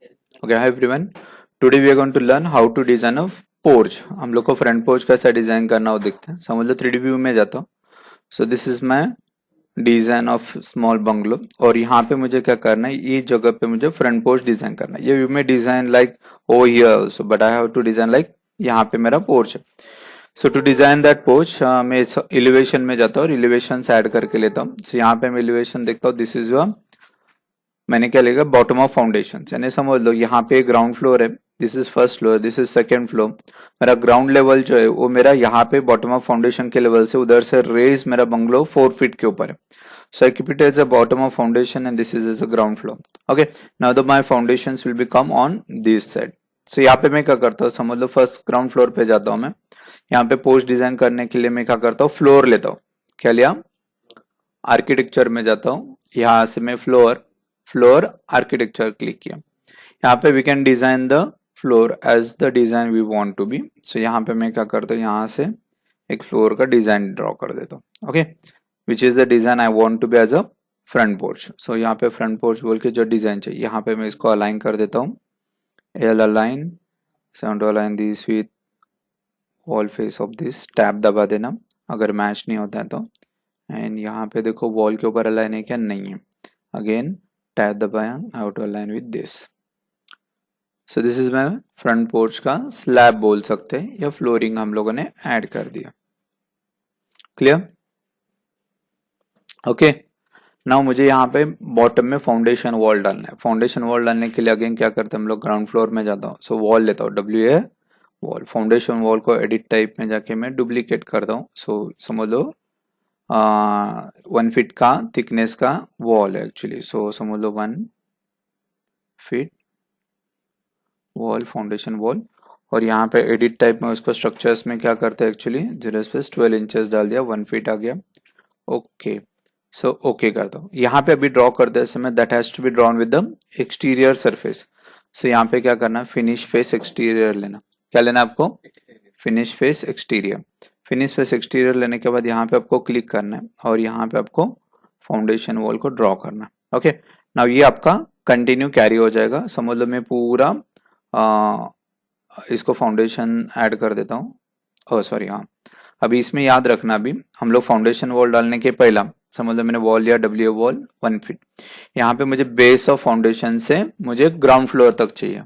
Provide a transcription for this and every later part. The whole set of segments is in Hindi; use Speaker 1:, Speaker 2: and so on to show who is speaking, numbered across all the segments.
Speaker 1: Okay, hi everyone. Today we are going to learn how to design a porch. हम लोग को फ्रंट पोर्च कैसा डिजाइन करना हो देखते हैं. समझ लो 3D व्यू में जाता हूँ. सो this is my design of small bungalow और यहाँ पे मुझे क्या करना है, ये जगह पे मुझे फ्रंट पोर्च डिजाइन करना है. ये व्यू में design like over here also, but I have to design like यहाँ पे मेरा पोर्च है. So to design that porch मैं एलिवेशन में जाता हूँ और एलिवेशन ऐड करके लेता हूँ. सो यहाँ पे मैं एलिवेशन देखता हूँ. दिस इज मैंने क्या लिखा, बॉटम ऑफ फाउंडेशन. यानी समझ लो यहाँ पे ग्राउंड फ्लोर है, this is first floor, this is second floor. मेरा ग्राउंड लेवल जो है वो मेरा यहाँ पे बॉटम ऑफ फाउंडेशन के लेवल से उधर से रेज मेरा बंगलो 4 फीट के ऊपर है. So I keep it as a bottom of foundation and this is as a ground floor. Okay. Now the my foundations will become on this side. So यहाँ पे मैं क्या करता हूँ, समझ लो फर्स्ट ग्राउंड फ्लोर पे जाता हूँ मैं. यहाँ पे पोस्ट डिजाइन करने के लिए मैं क्या करता हूँ, फ्लोर लेता हूँ. क्या लिया, आर्किटेक्चर में जाता हूँ. यहाँ से मैं फ्लोर फ्लोर आर्किटेक्चर क्लिक किया. यहाँ पे we can design the floor as the design we want to be. So यहाँ पे मैं क्या करता हूँ, यहाँ से एक फ्लोर का डिजाइन ड्रॉ कर देता हूँ. Okay, which is the design I want to be as a front porch. So यहाँ पे फ्रंट पोर्च बोल के जो डिजाइन चाहिए यहाँ पे मैं इसको अलाइन कर देता हूँ. L align, seven to align this with wall face of this. Tab दबा देना अगर मैच नहीं होता है तो. एंड यहाँ पे देखो वॉल के ऊपर अलाइन है क्या, नहीं है. अगेन टैब दबाया, how to align with this. So this is my front porch का स्लैब बोल सकते हैं, या फ्लोरिंग हम लोगों ने ऐड कर दिया. क्लियर. ओके. नाउ मुझे यहाँ पे बॉटम में फाउंडेशन वॉल डालना है. फाउंडेशन वॉल डालने के लिए अगेन क्या करते हैं हम लोग, ग्राउंड फ्लोर में जाता हूँ. सो वॉल लेता हूँ, W A wall. Foundation wall को एडिट टाइप में जाके मैं डुप्लीकेट करता हूँ. सो समझ लो 1 फीट का थिकनेस का वॉल है एक्चुअली. सो समझ लो 1 फीट वॉल, फाउंडेशन वॉल. और यहाँ पे एडिट टाइप में उसको स्ट्रक्चर्स में क्या करते हैं एक्चुअली, 0 स्पेस 12 इंचेस डाल दिया, 1 फीट आ गया. ओके. सो ओके करता हूँ. यहाँ पे अभी ड्रॉ करते समय that has to be drawn with the exterior surface. So यहाँ पे क्या करना है, फिनिश फेस एक्सटीरियर लेना. क्या लेना है आपको, finish face exterior. Finish face exterior लेने के बाद यहाँ पे आपको क्लिक करना है और यहाँ पे आपको फाउंडेशन वॉल को ड्रॉ करना है. ओके. नाउ ये आपका कंटिन्यू कैरी हो जाएगा. समझ लो मैं पूरा इसको फाउंडेशन ऐड कर देता हूँ. ओह सॉरी, हाँ. अभी इसमें याद रखना, अभी हम लोग फाउंडेशन वॉल डालने के पहला समझ लो मैंने वॉल लिया, डब्ल्यू वॉल 1 फीट. यहाँ पे मुझे बेस ऑफ फाउंडेशन से मुझे ग्राउंड फ्लोर तक चाहिए.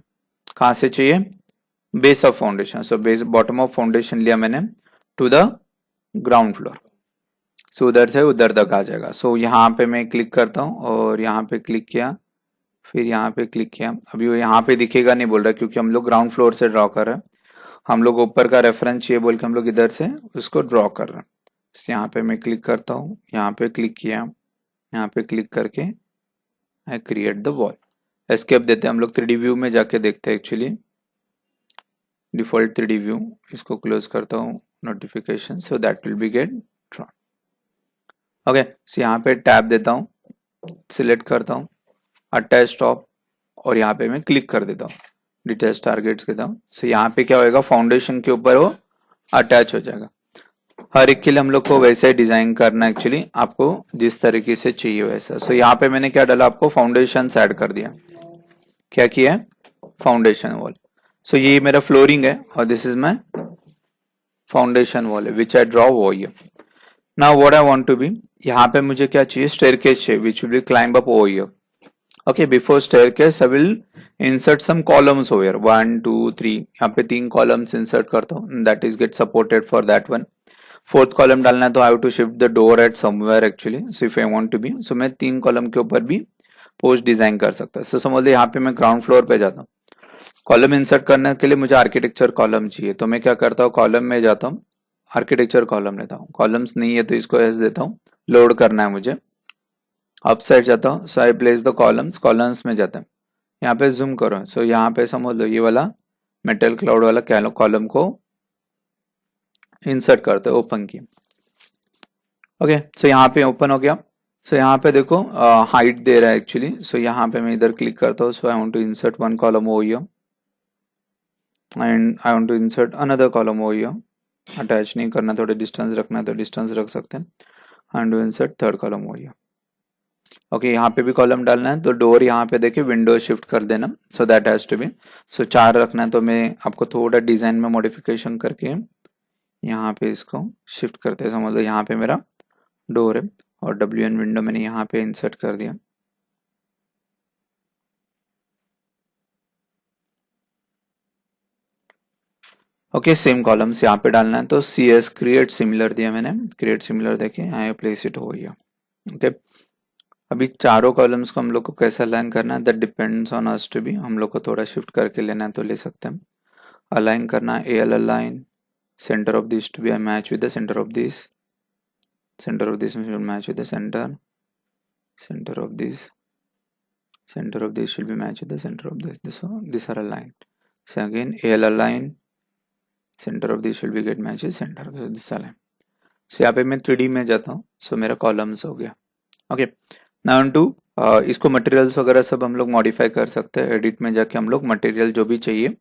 Speaker 1: कहाँ से चाहिए, base of foundation. So base bottom of foundation लिया मैंने टू द ग्राउंड फ्लोर. सो उधर से उधर तक आ जाएगा. सो यहाँ पे मैं क्लिक करता हूँ और यहाँ पे क्लिक किया, फिर यहाँ पे क्लिक किया. अभी वो यहाँ पे दिखेगा नहीं बोल रहा क्योंकि हम लोग ग्राउंड फ्लोर से ड्रॉ कर रहे हैं. हम लोग ऊपर का रेफरेंस चाहिए बोल के हम लोग इधर से उसको ड्रॉ कर रहे हैं. यहाँ पे मैं क्लिक करता हूँ, यहाँ पे क्लिक किया, यहाँ पे क्लिक करके I create the wall. Escape देते हैं हम लोग, 3D व्यू में जाके देखते हैं एक्चुअली. डिफॉल्ट 3D व्यू, इसको क्लोज करता हूँ, notification, so that will be get drawn. Okay. So यहाँ पे टैब देता हूँ, सिलेक्ट करता हूँ अटैच टॉप और यहाँ पे मैं क्लिक कर देता हूँ, डिटेच टारगेट्स के दाम. सो यहाँ पे क्या होएगा, फाउंडेशन के ऊपर वो अटैच हो जाएगा. हर एक के लिए हम लोग को वैसे ही डिजाइन करना एक्चुअली, आपको जिस तरीके से चाहिए वैसा. सो यहाँ पे मैंने क्या डाला, आपको फाउंडेशन ऐड कर दिया. क्या किया है, फाउंडेशन वॉल. सो ये मेरा फ्लोरिंग है और this is my foundation wall है विच आई ड्रॉ वो ये. Now what I want to be, यहाँ पे मुझे क्या चाहिए, स्टेयरकेस चाहिए which will be climb up over here. Okay, before staircase I will insert some columns over here. 1 2 3, यहाँ पे 3 columns insert करता हूँ. That is get supported for that one. Fourth column डालना है तो I have to shift the door at somewhere actually. So if I want to be, so मैं 3 कॉलम के ऊपर भी पोस्ट डिजाइन कर सकता है. So समझ लो यहाँ पे मैं ग्राउंड फ्लोर पे जाता हूँ. कॉलम इंसर्ट करने के लिए मुझे आर्किटेक्चर कॉलम चाहिए, तो मैं क्या करता हूँ, कॉलम में जाता हूँ, आर्किटेक्चर कॉलम लेता हूँ. कॉलम्स नहीं है तो इसको एस देता हूँ, लोड करना है मुझे. अप साइड जाता हूँ, so I place the columns. Columns में जाता हूँ, यहाँ पे जूम करो. सो यहाँ पे समझ लो ये वाला मेटल क्लाउड वाला कॉलम को इंसर्ट करते हो, ओपन की. ओके. सो यहाँ पे ओपन हो गया. सो यहाँ पे देखो हाइट दे रहा है एक्चुअली. सो यहाँ पे मैं इधर क्लिक करता हूँ. So I want to insert 1 column over here and I want to insert another column over here. Attach नहीं करना, थोड़े डिस्टेंस रखना है तो डिस्टेंस रख सकते हैं. And to insert 3rd column over here. Okay, यहाँ पे भी कॉलम डालना है तो डोर यहाँ पे देखिए विंडो शिफ्ट कर देना, so that has to be, so 4 रखना है तो मैं आपको थोड़ा डिजाइन में मॉडिफिकेशन करके यहाँ पे इसको शिफ्ट करते हैं। समझ लो यहाँ पे मेरा डोर है और WN विंडो मैंने यहाँ पे इंसर्ट कर दिया। ओके, सेम कॉलम्स यहाँ पे डालना है तो CS क्रिएट सिमिलर दिया मैंने, क्रिएट सिमिलर देखे यहाँ प्लेस इट हो गया। ओके, अभी चारों कॉलम्स को हम लोग को कैसे अलाइन करना है, that depends on us to be, हम लोग को थोड़ा शिफ्ट करके लेना है तो ले सकते हैं। अलाइन करना है AL align, center of this to be a match with the center of this, center of this should match with the center, center of this, center of this should be match with the center of this one, these are aligned. So again AL align, center of this should be get match with center, so this align. So यहाँ पे मैं 3D में जाता हूँ, so मेरा columns हो गया। ओके, नाउ टू इसको मटेरियल्स वगैरह सब हम लोग मॉडिफाई कर सकते हैं, एडिट में जाके हम लोग मटेरियल जो भी चाहिए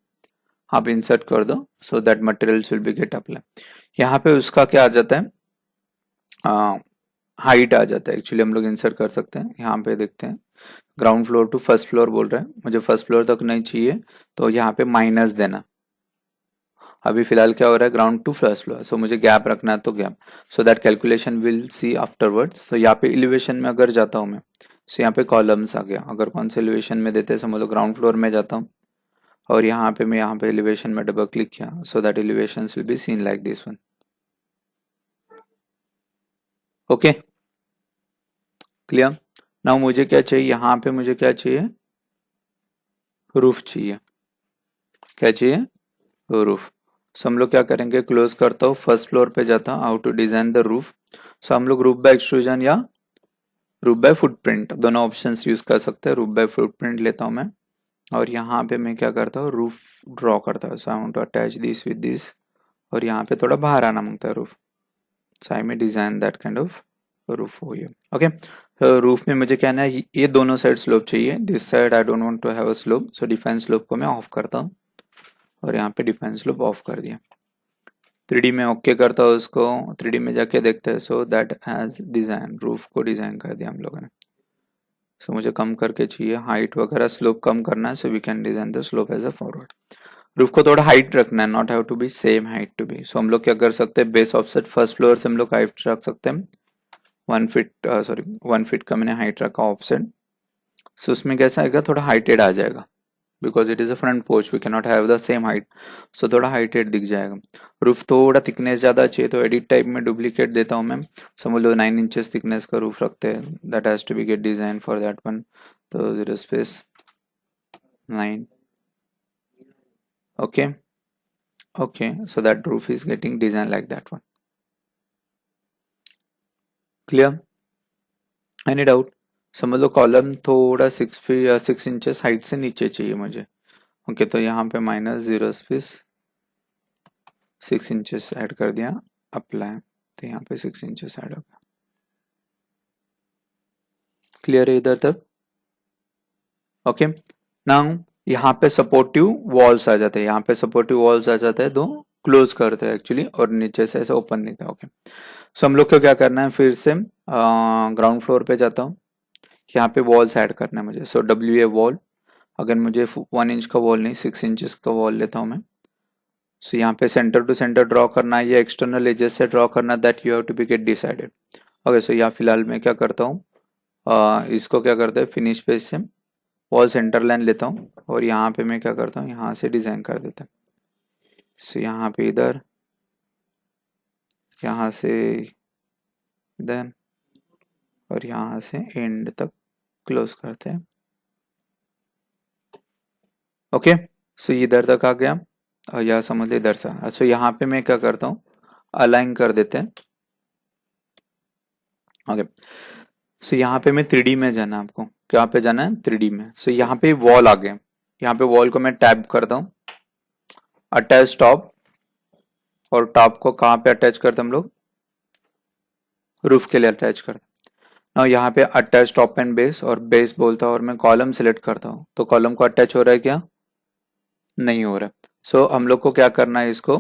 Speaker 1: आप इंसर्ट कर दो, so that materials will be get apply. यहाँ पे उसका क्या आ जाता है, हाइट आ जाता है, एक्चुअली हम लोग इंसर्ट कर सकते हैं। यहाँ पे देखते हैं ground floor to first floor बोल रहे हैं, मुझे फर्स्ट फ्लोर तक नहीं चाहिए तो यहाँ पे माइनस देना। अभी फिलहाल क्या हो रहा है, ground to first floor, so मुझे गैप रखना है तो gap, so that calculation will see afterwards. So यहाँ पे एलिवेशन में अगर जाता हूँ मैं, सो यहाँ पे कॉलम्स आ गया, अगर कौन से एलिवेशन में देते हैं, समझ लो ग्राउंड फ्लोर में जाता हूँ और यहाँ पे मैं यहाँ पे एलिवेशन में डबल क्लिक किया, so that elevation will be seen like this one. Okay, clear. Now मुझे क्या चाहिए, यहाँ पे मुझे क्या चाहिए, रूफ चाहिए, क्या चाहिए, रूफ। सो हम लोग क्या करेंगे, क्लोज करता हूँ, फर्स्ट फ्लोर पे जाता हूँ, how to design the roof. So हम लोग रूफ बाय एक्सट्रूजन या रूफ बाय फुटप्रिंट दोनों ऑप्शंस यूज कर सकते हैं। रूफ बाय फुटप्रिंट लेता हूँ मैं और यहाँ पे मैं क्या करता हूँ, रूफ ड्रॉ करता हूँ। So I want to attach this with this और यहाँ पे थोड़ा बाहर आना मांगता है रूफ, सो आई में design that kind of roof हो गया। ओके, तो रूफ में मुझे कहना है ये दोनों साइड स्लोप चाहिए, this side I don't want to have a slope, so define slope को मैं ऑफ करता हूँ और यहाँ पे डिफाइन स्लोप ऑफ कर दिया। 3D में ओके करता हूँ उसको, 3D में जाके देखते हैं, सो दैट हैज डिजाइन, रूफ को डिजाइन कर दिया हम लोगों ने। सो मुझे कम करके चाहिए हाइट वगैरह, स्लोप कम करना है, so we can design the slope as a forward. Roof को थोड़ा हाइट रखना है, not have to be same height to be. So हम लोग क्या कर सकते हैं, बेस ऑफसेट फर्स्ट फ्लोर से हम लोग हाइट रख सकते हैं 1 फीट का मैंने हाइट रखा ऑफसेट। सो उसमें कैसा आएगा, थोड़ा हाइटेड आ जाएगा, because it is a front porch, we can not have the same height, so थोड़ा हाइटेड दिख जाएगा। रूफ थोड़ा थिकनेस ज्यादा चाहिए तो एडिट टाइप में डुप्लीकेट देता हूँ मैं, समझ लो 9 इंचेस थिकनेस का रूफ रखते हैं, that has to be get design for that one, तो 0 space 9। Okay, okay, so that roof is getting designed like that one. Clear? Any doubt? समझ लो कॉलम थोड़ा 6 इंचेस हाइट से नीचे चाहिए मुझे। ओके, तो यहाँ पे -0 स्पेस 6 इंचेस ऐड कर दिया, अप्लाई, तो यहाँ पे 6 इंचेस ऐड हो गया। क्लियर है इधर तक? ओके, नाउ यहाँ पे सपोर्टिव वॉल्स आ जाते हैं, यहाँ पे सपोर्टिव वॉल्स आ जाते हैं, दो क्लोज करते हैं एक्चुअली और नीचे से ऐसे ओपन दिखता है। ओके, सो हम लोग को क्या करना है, फिर से ग्राउंड फ्लोर पे जाता हूँ, यहाँ पे वॉल्स ऐड करना है मुझे। सो WA वॉल, अगर मुझे 1 इंच का वॉल नहीं 6 इंचेस का वॉल लेता हूँ मैं। सो यहाँ पे सेंटर टू सेंटर ड्रॉ करना है या एक्सटर्नल एजेस से ड्रॉ करना, that you have to be get decided. Okay, so यहाँ फिलहाल मैं क्या करता हूँ, इसको क्या करता है, फिनिश पेज से वॉल सेंटर लाइन लेता हूँ और यहाँ पे मैं क्या करता हूँ, यहाँ से डिजाइन कर देता हूँ। सो यहाँ पे इधर, यहाँ से इधर और यहाँ से एंड तक क्लोज करते हैं। ओके, सो ये इधर तक आ गया और यह समझ इधर से। सो यहाँ पे मैं क्या करता हूँ, अलाइन कर देते हैं। ओके, सो यहाँ पे मैं 3D में जाना है, आपको क्या पे जाना है, 3D में। सो यहाँ पे वॉल आ गए, यहाँ पे वॉल को मैं टैब करता हूँ, अटैच टॉप, और टॉप को कहाँ पे अटैच करते हम लोग, रूफ के लिए अटैच करते हैं। ना यहाँ पे अटैच टॉप एंड बेस, और बेस बोलता हूँ और मैं कॉलम सिलेक्ट करता हूँ, तो कॉलम को अटैच हो रहा है क्या, नहीं हो रहा है। सो हम लोग को क्या करना है, इसको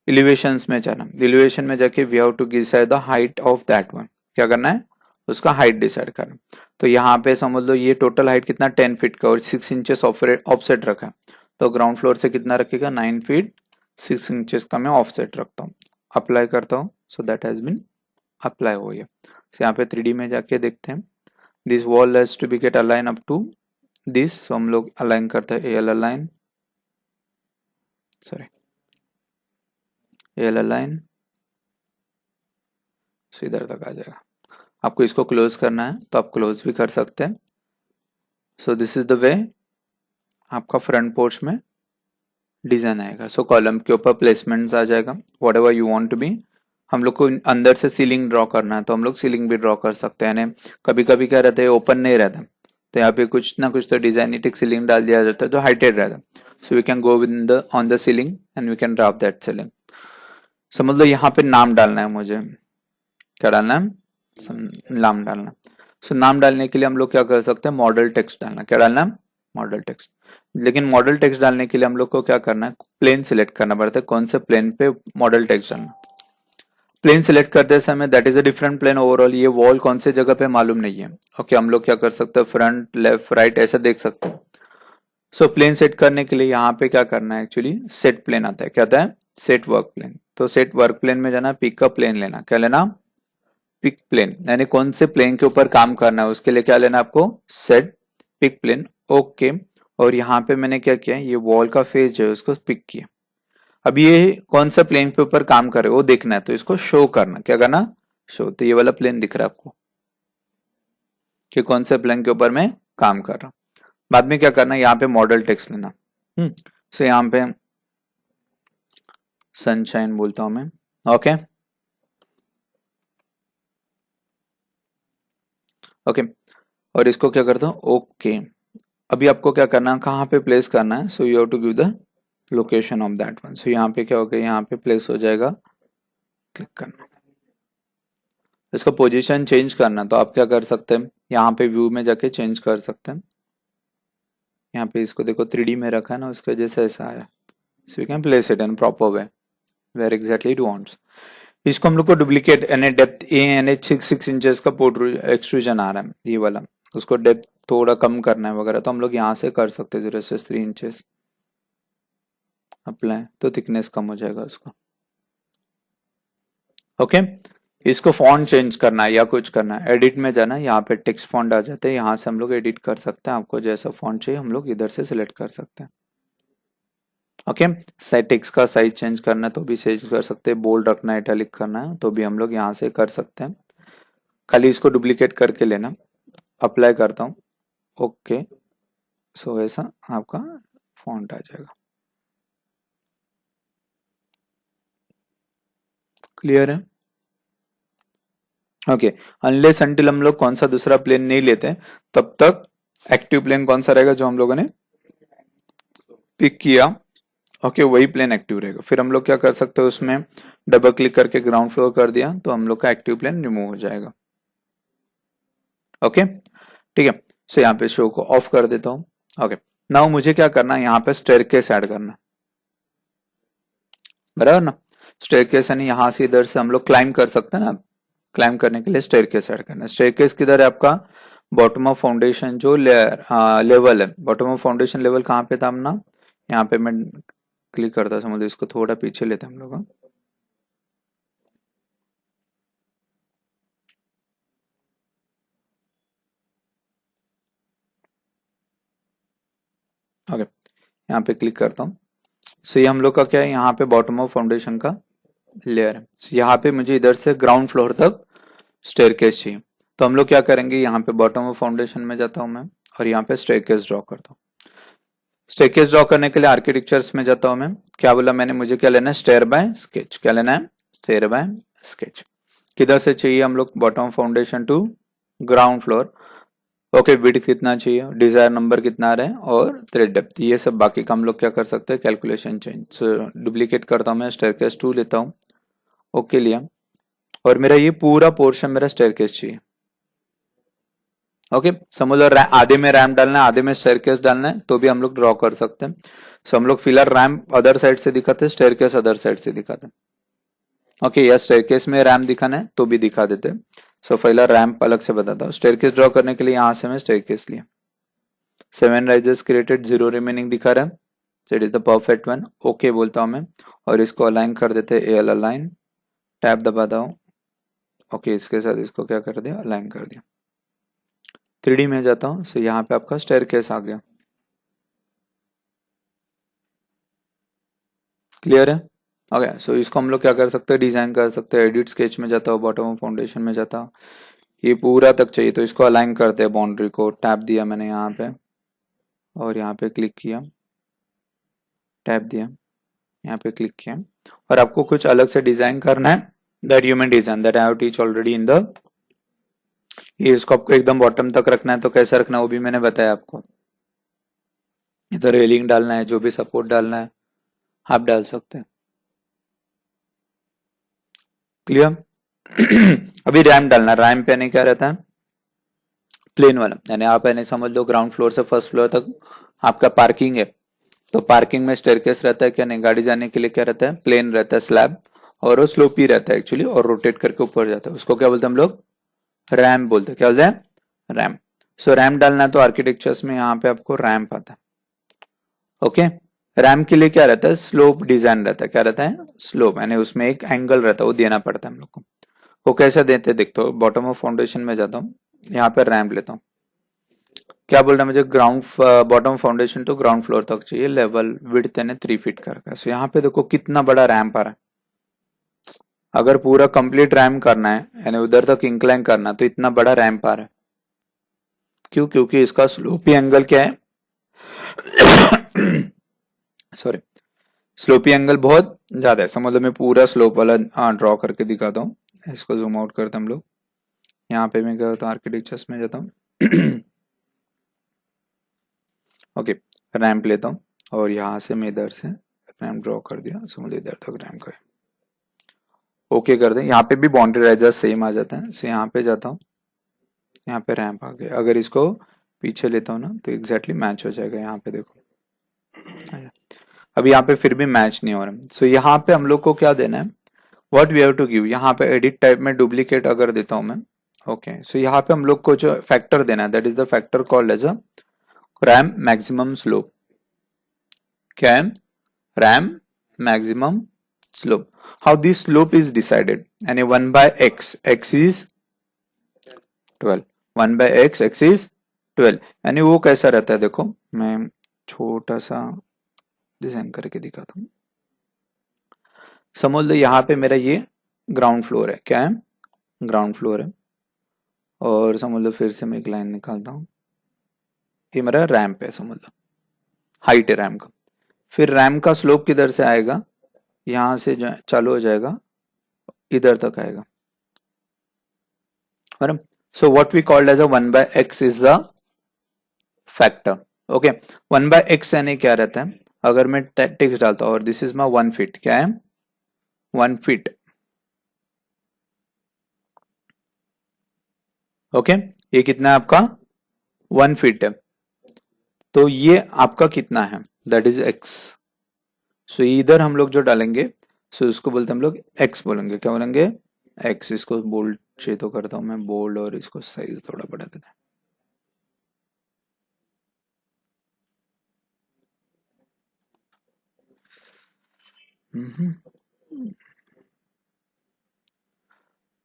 Speaker 1: एलिवेशंस में जाना, एलिवेशन में जाके we have to decide the height of that one. क्या करना है, उसका हाइट डिसाइड करना। तो यहाँ पे समझ लो ये टोटल हाइट कितना 10 फीट का और 6 इंचेस ऑफसेट रखा है, तो ग्राउंड फ्लोर से कितना रखेगा 9 फीट 6 इंचेस का मैं ऑफसेट रखता हूँ, अप्लाई करता हूँ। So that has been apply हो गया। तो यहाँ पे 3D में जाके देखते हैं, this wall has to be get align up to this, so हम लोग अलाइन करते हैं L align, sorry L align, so इधर तक आ जाएगा। आपको इसको क्लोज करना है तो आप क्लोज भी कर सकते हैं। सो दिस इज द वे आपका फ्रंट पोर्च में डिजाइन आएगा। सो कॉलम के ऊपर प्लेसमेंट्स आ जाएगा, whatever you want to be. हम लोग को अंदर से सीलिंग ड्रॉ करना है तो हम लोग सीलिंग भी ड्रॉ कर सकते हैं। कभी कभी क्या रहता है ओपन नहीं रहता, तो यहाँ पे कुछ ना कुछ तो डिजाइनेटिक सीलिंग डाल दिया जाता है तो हाइटेड रहता है। So we can go with the on the ceiling and we can drop that ceiling. समझ लो यहाँ पे नाम डालना है मुझे, क्या डालना है, नाम डालना। सो नाम डालने के लिए हम लोग क्या कर सकते हैं, मॉडल टेक्स्ट डालना। क्या डालना है, मॉडल टेक्स्ट। लेकिन मॉडल टेक्स्ट डालने के लिए हम लोग को क्या करना है, प्लेन सिलेक्ट करना पड़ता है, कौन से प्लेन पे मॉडल टेक्स्ट डालना। प्लेन सिलेक्ट करते समय that is a different plane overall, ये वॉल कौन से जगह पे मालूम नहीं है। ओके हम लोग क्या कर सकते हैं, फ्रंट लेफ्ट राइट ऐसा देख सकते हैं। सो प्लेन सेट करने के लिए यहाँ पे क्या करना है, एक्चुअली सेट प्लेन आता है। क्या आता है, सेट वर्क प्लेन। तो सेट वर्क प्लेन में जाना, पिक का प्लेन लेना। क्या लेना, पिक प्लेन, यानी कौन से प्लेन के ऊपर काम करना है उसके लिए क्या लेना आपको, सेट पिक प्लेन। ओके और यहाँ पे मैंने क्या किया, ये वॉल का फेस जो है उसको पिक किया। अब ये कौन सा प्लेन के ऊपर काम करे वो देखना है, तो इसको शो करना। क्या करना, शो। तो ये वाला प्लेन दिख रहा है आपको कि कौन से प्लेन के ऊपर मैं काम कर रहा हूँ। बाद में क्या करना है, यहाँ पे मॉडल टेक्स्ट लेना। सो यहाँ पे सनशाइन बोलता हूं मैं। ओके ओके और इसको क्या करता हूँ, ओके। अभी आपको क्या करना है, कहाँ पे प्लेस करना है, so you have to give the location of that one. So यहाँ पे क्या हो गया, यहाँ पे प्लेस हो जाएगा, क्लिक करना। इसका पोजीशन चेंज करना तो आप क्या कर सकते हैं, यहाँ पे व्यू में जाके चेंज कर सकते हैं। यहाँ पे इसको देखो 3D में रखा है ना, उसकी वजह से ऐसा आया। So you can place it in proper way where exactly it wants. इसको हम लोग को डुप्लीकेट यानी डेप्थ ए यानी 6 इंचेस का पोर्ट एक्सट्रूजन आ रहा है ये वाला, उसको डेप्थ थोड़ा कम करना है वगैरह, तो हम लोग यहाँ से कर सकते हैं 0 से 3 इंचेस अप्लाई, तो थिकनेस कम हो जाएगा उसका। ओके इसको फॉन्ट चेंज करना है या कुछ करना है, एडिट में जाना है, यहाँ पे टेक्स्ट फॉन्ट आ जाते हैं, यहाँ से हम लोग एडिट कर सकते हैं। आपको जैसा फॉन्ट चाहिए हम लोग इधर से सिलेक्ट कर सकते हैं। ओके साइड टेक्स्ट का साइज चेंज करना है तो भी चेंज कर सकते हैं, बोल्ड रखना है इटैलिक करना है तो भी हम लोग यहाँ से कर सकते हैं। खाली इसको डुप्लीकेट करके लेना, अप्लाई करता हूँ, ओके। सो ऐसा आपका फॉन्ट आ जाएगा। क्लियर है, ओके। अनलेस अनटिल हम लोग कौन सा दूसरा प्लेन नहीं लेते हैं तब तक एक्टिव प्लेन कौन सा रहेगा जो हम लोगों ने पिक किया, ओके वही प्लेन एक्टिव रहेगा। फिर हम लोग क्या कर सकते हैं, उसमें डबल क्लिक करके ग्राउंड फ्लोर कर दिया तो हम लोग का एक्टिव प्लेन रिमूव हो जाएगा। ओके ठीक है। सो यहाँ पे शो को ऑफ कर देता हूँ। ओके नाउ मुझे क्या करना है, यहाँ पे स्टेयरकेस ऐड करना, बराबर ना। स्टेयरकेस यानी यहाँ से इधर से हम लोग क्लाइम कर सकते हैं ना, क्लाइम करने के लिए स्टेयरकेस ऐड करना है। स्टेयरकेस किधर है आपका, बॉटम ऑफ फाउंडेशन जो लेवल है, बॉटम ऑफ फाउंडेशन लेवल कहाँ पे था अपना, यहाँ पे मैं क्लिक करता समझ, इसको थोड़ा पीछे लेते हैं हम लोग। ओके यहाँ पे क्लिक करता हूँ। सो ये हम लोग का क्या है, यहाँ पे बॉटम ऑफ फाउंडेशन का लेयर है। यहाँ पे मुझे इधर से ग्राउंड फ्लोर तक स्टेयरकेस चाहिए, तो हम लोग क्या करेंगे, यहाँ पे बॉटम ऑफ फाउंडेशन में जाता हूँ मैं और यहाँ पे स्टेयरकेस ड्रॉ करता हूँ। स्टेयरकेस ड्रॉ करने के लिए आर्किटेक्चर्स में जाता हूँ मैं, क्या बोला मैंने, मुझे क्या लेना है, स्टेयर बाय स्केच। क्या लेना है, स्टेयर बाय स्केच। किधर से चाहिए हम लोग, bottom foundation to ground floor. Okay width कितना चाहिए, डिजायर नंबर कितना रहे और थ्रेड डेप्थ, ये सब बाकी का हम लोग क्या कर सकते हैं, कैलकुलेशन चेंज। डुप्लीकेट करता हूँ मैं, स्टेयरकेस 2 लेता हूँ, ओके लिया, और मेरा ये पूरा पोर्शन मेरा स्टेयरकेस चाहिए। ओके समझ लो आधे में रैम्प डालना है आधे में स्टेयरकेस डालना है तो भी हम लोग ड्रॉ कर सकते हैं। सो हम लोग फिलहाल रैम्प अदर साइड से दिखाते हैं, स्टेयरकेस अदर साइड से दिखाते हैं। ओके या स्टेयरकेस में रैम्प दिखाना है तो भी दिखा देते हैं। सो पहला रैंप अलग से बताता हूँ. स्टेयरकेस ड्रॉ करने के लिए यहाँ से मैं स्टेयरकेस लिया. 7 राइजेस क्रिएटेड, 0 रिमेनिंग दिखा रहा है. So it is the perfect one. Okay बोलता हूँ मैं और इसको अलाइन कर देते हैं. एल अलाइन, टैब दबाता हूँ. ओके इसके साथ इसको क्या कर दिया, अलाइन कर दिया. 3D में जाता हूँ. सो यहाँ पे आपका स्टेयरकेस आ गया. क्लियर है? ओके सो इसको हम लोग क्या कर सकते हैं, डिजाइन कर सकते हैं. एडिट स्केच में जाता हूँ, बॉटम ऑफ फाउंडेशन में जाता हूँ. ये पूरा तक चाहिए तो इसको अलाइन करते हैं. बाउंड्री को टैप दिया मैंने यहाँ पे और यहाँ पे क्लिक किया, टैप दिया, यहाँ पे क्लिक किया. और आपको कुछ अलग से डिजाइन करना है, that you man design that I have teach already in the. ये इसको आपको एकदम बॉटम तक रखना है तो कैसे रखना है वो भी मैंने बताया आपको. इधर रेलिंग डालना है, जो भी सपोर्ट डालना है आप डाल सकते हैं. क्लियर? अभी रैम्प डालना. रैम्प यानी क्या रहता है, प्लेन वाला. यानी आप यानी समझ लो ग्राउंड फ्लोर से फर्स्ट फ्लोर तक आपका पार्किंग है तो पार्किंग में स्टेयरकेस रहता है क्या, नहीं. गाड़ी जाने के लिए क्या रहता है, प्लेन रहता है, स्लैब, और वो स्लोपी रहता है एक्चुअली, और रोटेट करके ऊपर जाता है. उसको क्या बोलते हैं हम लोग, रैम्प बोलते हैं. क्या बोलते हैं, रैम्प. सो रैम्प डालना है तो आर्किटेक्चर्स में यहाँ पे आपको रैम्प आता है. ओके रैम्प के लिए क्या रहता है, स्लोप डिजाइन रहता है. क्या रहता है, स्लोप, यानी उसमें एक एंगल रहता है, वो देना पड़ता है हम लोग को. वो कैसे देते हैं देखते हो. बॉटम ऑफ फाउंडेशन में जाता हूँ, यहाँ पे रैम्प लेता हूँ. क्या बोल रहा है मुझे, ground bottom foundation to ground floor तक चाहिए. लेवल विड्थ यानी 3 फीट का रखा है. सो यहाँ पे देखो कितना बड़ा रैम्प आ रहा है. अगर पूरा कंप्लीट रैम्प करना है यानी उधर तक इंक्लाइन करना तो इतना बड़ा रैम्प आ रहा है. क्यों, क्योंकि इसका स्लोपी एंगल क्या है, सॉरी, स्लोपी एंगल बहुत ज्यादा है. समझ लो मैं पूरा स्लोप वाला ड्रॉ करके दिखाता हूँ. इसको जूम आउट करते हम लोग. यहाँ पे मैं क्या करता हूँ, आर्किटेक्चर्स में जाता हूँ. ओके रैम्प लेता हूँ और यहाँ से मैं इधर से रैम्प ड्रॉ कर दिया. समझ लो इधर तक रैम्प करें. ओके कर दें. यहाँ पे भी बाउंड्री राइजर सेम आ जाता है. सो यहाँ पे जाता हूँ, यहाँ पे रैम्प आ गया. अगर इसको पीछे लेता हूँ ना तो एग्जैक्टली मैच हो जाएगा. यहाँ पे देखो अभी यहाँ पे फिर भी मैच नहीं हो रहा. सो यहाँ पे हम लोग को क्या देना है, what we have to give. यहाँ पे एडिट टाइप में डुप्लीकेट अगर देता हूँ मैं. ओके सो यहाँ पे हम लोग को जो फैक्टर देना है, that is the factor called as a ramp maximum slope. क्या है, ramp maximum slope. How this slope is decided, यानी 1/x, x is 12, 1/x, x is 12. यानी वो कैसा रहता है देखो, मैं छोटा सा डिजाइन करके दिखाता हूँ. समझ लो यहाँ पे मेरा ये ग्राउंड फ्लोर है. क्या है, ग्राउंड फ्लोर है. और समझ लो फिर से मैं एक लाइन निकालता हूँ. ये मेरा रैम्प है, समझ लो हाइट है रैम्प का. फिर रैम्प का स्लोप किधर से आएगा, यहाँ से जो चालू हो जाएगा इधर तक आएगा. So what we called as a 1/x is the factor. Okay 1/x यानी क्या रहता है, अगर मैं टेक्स्ट डालता हूँ और दिस इज माई 1 फीट. क्या है, 1 फीट. ओके ये कितना है आपका, 1 फीट है. तो ये आपका कितना है, दैट इज x. सो इधर हम लोग जो डालेंगे सो इसको बोलते हैं हम लोग x बोलेंगे. क्या बोलेंगे, x. इसको बोल्ड चाहिए तो करता हूं मैं बोल्ड और इसको साइज थोड़ा बढ़ा देता है.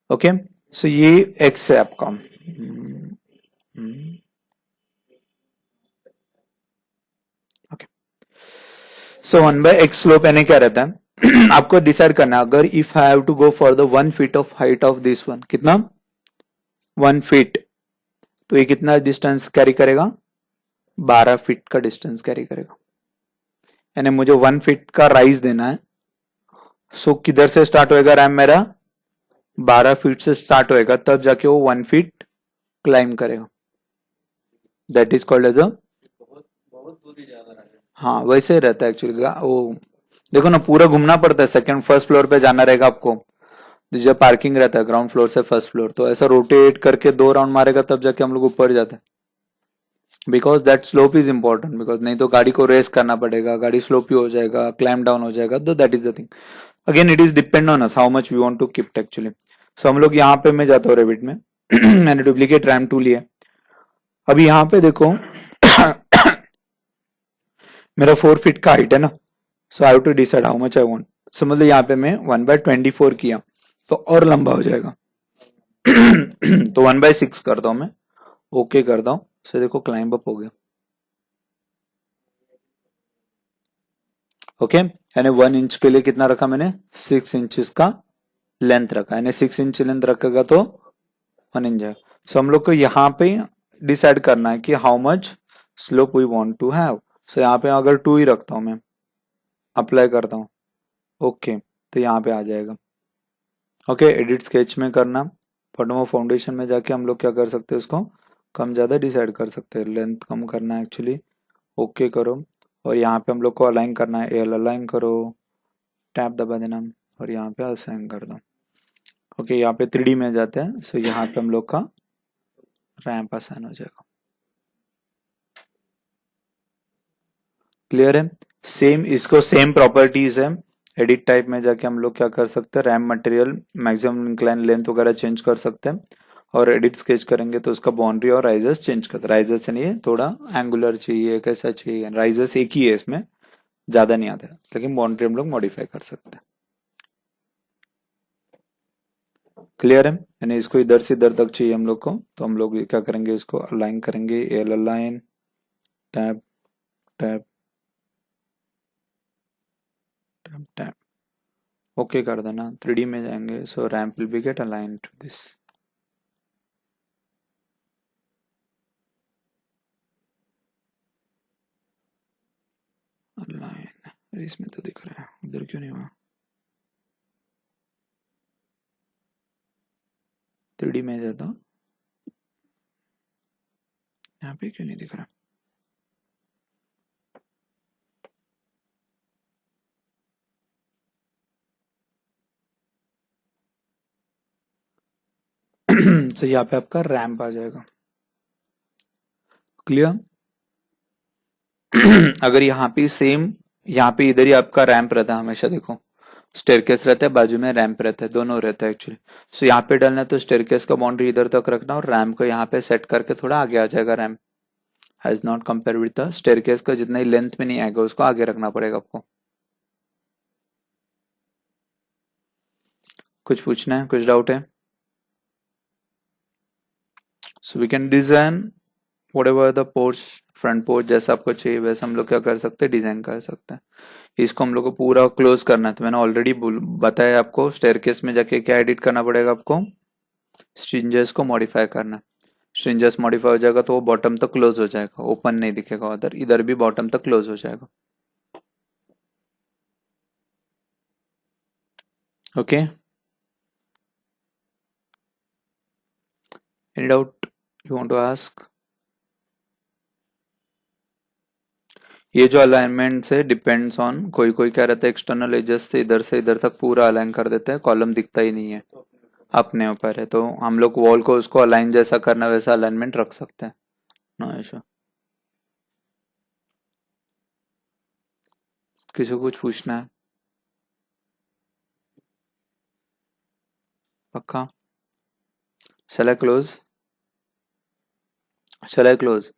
Speaker 1: ओके सो ये x है आपका. ओके सो 1/x स्लोप यानी क्या रहता है आपको डिसाइड करना है. अगर if I have to go for the 1 feet of height of this one, कितना 1 फीट, तो ये कितना डिस्टेंस कैरी करेगा, 12 फीट का डिस्टेंस कैरी करेगा. यानी मुझे 1 फीट का राइज देना है. सो किधर से स्टार्ट होएगा रैम मेरा, 12 फीट से स्टार्ट होएगा, तब जाके वो 1 फीट क्लाइम करेगा. That is called as a, हाँ वैसे ही रहता है एक्चुअली. वो देखो ना पूरा घूमना पड़ता है. सेकंड फर्स्ट फ्लोर पे जाना रहेगा आपको, जब पार्किंग रहता है ग्राउंड फ्लोर से फर्स्ट फ्लोर, तो ऐसा रोटेट करके 2 राउंड मारेगा तब जाके हम लोग ऊपर जाते हैं. Because that slope is important. Because नहीं तो गाड़ी को रेस करना पड़ेगा, गाड़ी स्लोपी हो जाएगा, क्लाइम डाउन हो जाएगा. तो that is the thing. Again it is depend on us how much we want to keep actually. So हम लोग यहाँ पे मैं जाता हूँ रेविट में. मैंने डुप्लीकेट रैम 2 लिया। अब यहाँ पे देखो मेरा 4 फीट का हाइट है ना, so I have to decide how much I want. So मतलब यहाँ पे मैं 1/24 किया तो और लंबा हो जाएगा। तो 1/6 करता हूँ मैं, ओके करता हूँ। सो देखो क्लाइंब अप हो गया। ओके, यानी 1 इंच के लिए कितना रखा मैंने, 6 इंचेस का लेंथ रखा, यानी 6 इंच लेंथ रखेगा तो 1 इंच है। सो हम लोग को यहाँ पे डिसाइड करना है कि how much slope we want to have. So यहाँ पे अगर 2 ही रखता हूँ मैं, अप्लाई करता हूँ, ओके, तो यहाँ पे आ जाएगा। ओके, एडिट स्केच में करना, बॉटम ऑफ फाउंडेशन में जाके हम लोग क्या कर सकते हैं, उसको कम ज़्यादा डिसाइड कर सकते हैं, लेंथ कम करना है एक्चुअली। ओके करो, और यहाँ पे हम लोग को अलाइन करना है, एल अलाइन करो, टैप दबा देना, और यहाँ पे असाइन कर दो। ओके, यहाँ पे 3D में जाते हैं, सो यहाँ पे हम लोग का रैंप असाइन हो जाएगा। क्लियर है? सेम इसको सेम प्रॉपर्टीज है। एडिट टाइप में जाके हम लोग क्या कर सकते हैं, RAM material maximum incline length वगैरह चेंज कर सकते हैं, और एडिट स्केच करेंगे तो उसका बाउंड्री और राइजर्स चेंज करते हैं। राइजर्स नहीं है, थोड़ा एंगुलर चाहिए, कैसा चाहिए, राइजर्स एक ही है इसमें, ज्यादा नहीं आता है, लेकिन बाउंड्री हम लोग मॉडिफाई कर सकते हैं। क्लियर है? यानी इसको इधर से इधर तक चाहिए हम लोग को, तो हम लोग क्या करेंगे, इसको अलाइन करेंगे, L align, tap tap tap tap, okay कर देना। 3D में जाएंगे, so ramp will be get align to this. Align, इसमें तो दिख रहा है, उधर क्यों नहीं हुआ? 3D में जाता हूँ, यहाँ पे क्यों नहीं दिख रहा? तो यहाँ पे आपका रैम्प आ जाएगा। क्लियर? अगर यहाँ पे सेम, यहाँ पे इधर ही आपका रैंप रहता है हमेशा, देखो स्टेयरकेस रहता है, बाजू में रैंप रहता है, दोनों रहता है एक्चुअली। सो यहाँ पे डालना है तो स्टेयरकेस का बाउंड्री इधर तक रखना, और रैंप को यहाँ पे सेट करके थोड़ा आगे आ जाएगा ramp, has not compare with the staircase का जितना ही लेंथ में नहीं आएगा, उसको आगे रखना पड़ेगा आपको। कुछ पूछना है, कुछ डाउट है? So we can design whatever the porch, front porch जैसा आपको चाहिए वैसा हम लोग क्या कर सकते हैं, डिजाइन कर सकते हैं। इसको हम लोग को पूरा क्लोज करना है, तो मैंने ऑलरेडी बताया आपको, स्टेयरकेस में जाके क्या एडिट करना पड़ेगा आपको, स्ट्रिंजर्स को मॉडिफाई करना है। स्ट्रिंजर्स मॉडिफाई हो जाएगा तो वो बॉटम तक क्लोज हो जाएगा, ओपन नहीं दिखेगा उधर, इधर भी बॉटम तक क्लोज हो जाएगा। Okay, any doubt you want to ask? ये जो अलाइनमेंट से डिपेंड्स ऑन, कोई कोई क्या रहता है एक्सटर्नल एजेस से इधर तक पूरा अलाइन कर देता है, कॉलम दिखता ही नहीं है, अपने ऊपर है। तो हम लोग वॉल को उसको अलाइन जैसा करना वैसा अलाइनमेंट रख सकते हैं, नो इशू। किसी को कुछ पूछना है? पक्का? Shall I close? Shall I close?